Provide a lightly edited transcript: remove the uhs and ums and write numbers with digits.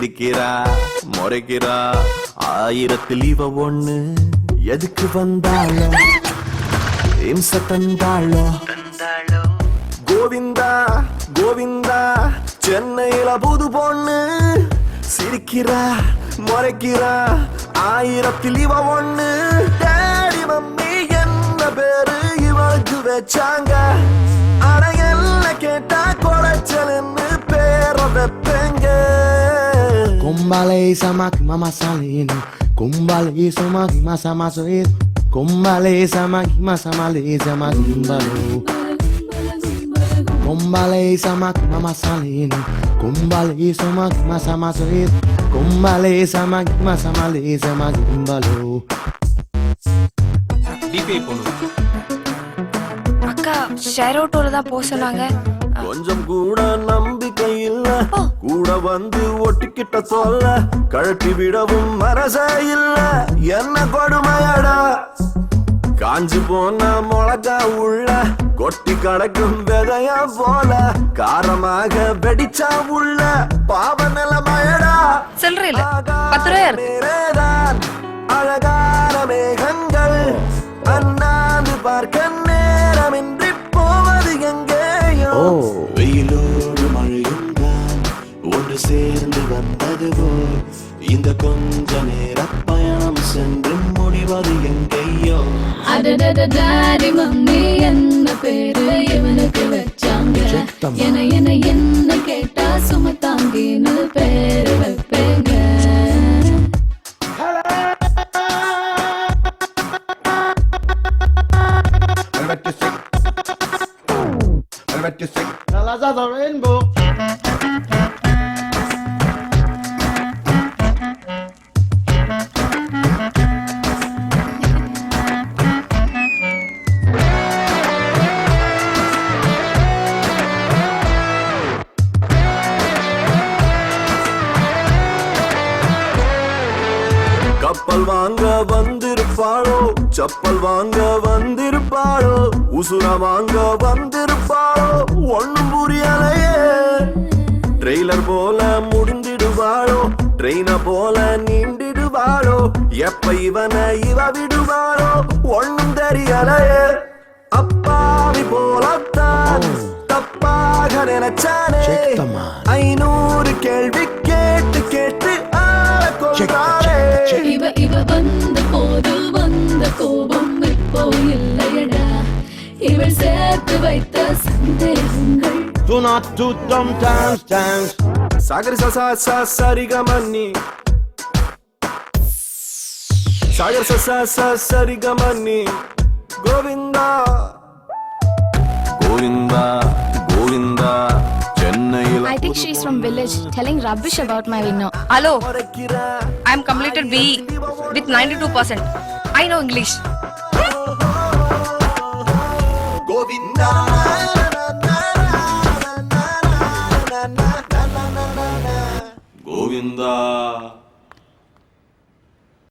சிரிக்கிறா முறைக்கிறா ஆயிரத்தில் இவ ஒண்ணு எதுக்கு வந்தாளோ இம்ச தந்தாளோ கோவிந்தா கோவிந்தா சென்னையில புது பொண்ணு சிரிக்கிறா முறைக்கிறா ஆயிரத்தில் இவ ஒண்ணு டேடி மம்மி என்ன பேரு இவளுக்கு வச்சாங்க ஆனா என்ன கேட்டா கொலைச்சல்னு பேர வைப்பேங்க Kumbale samaki mama salini, kumbale samaki masa masoid, kumbale samaki masa maleza mazimbalo. Kumbale samaki mama salini, kumbale samaki masa masoid, kumbale samaki masa maleza mazimbalo. டிபே போணும். அக்கா ஷேர் அவுட்டோட தான் போக சொன்னாங்க. கொஞ்சம் கூட நம்பிக்கை இல்ல கூட வந்து ஒட்டிக்கிட்ட சொல்ல கழட்டி விடவும் மனசே இல்ல என்ன கொடுமையடா காஞ்சு போன மிளகா உள்ள கொட்டி கடக்கும் விதையா போல காரமாக வெடிச்சா உள்ள பாவ நிலமயடா சொல்றேன் 10 ரூபாய் நேரேதான் அழகான மேகங்கள் அண்ணாந்து பார்க்க நேரமின்றி போவது எங்கேயோ வெயிலோடு மழையும் தான் ஒன்று சேர்ந்து வந்தது போல் இந்த கொஞ்ச நேர பயணம் சென்று முடிவது எங்கேயோ அடடடாடி மம்மி என்ன பேரு இவனுக்கு வச்சாங்க என்ன கேட்டா சுமத்தாங்கின்னு பேரு வைப்பேங்க Colors of the rainbow. கப்பல் வாங்க வந்திருப்பாளோ செப்பல் வாங்க வந்திருப்பாளோ உசுர வாங்க வந்திருப்பாளோ ஒண்ணும் புரியலையே ட்ரெய்லர் போல முடிந்திடுவாளோ ட்ரெயின போல நீண்டிடுவாளோ எப்ப இவ விடுவாளோ ஒண்ணும் தெரியலையே அப்பாவி போலத்தான் தப்பாக நினைச்சானே 500 கேள்வி கேட்டு கேட்டு ஆள கொண்டாரே இவ வந்த போது வந்த கோபம் இப்போ இல்லையடா இவள் சேர்த்து வைத்த சந்தேகங்கள் Do not do dumb dance. Sagari சா சரிகமன்னி சாகர் சா சரிகமன்னி கோவிந்தா கோவிந்தா கோவிந்தா சென்னையில் I think she's from village telling rubbish about my winner. Hello, I am completed B with 92%. I know English. Govinda Govinda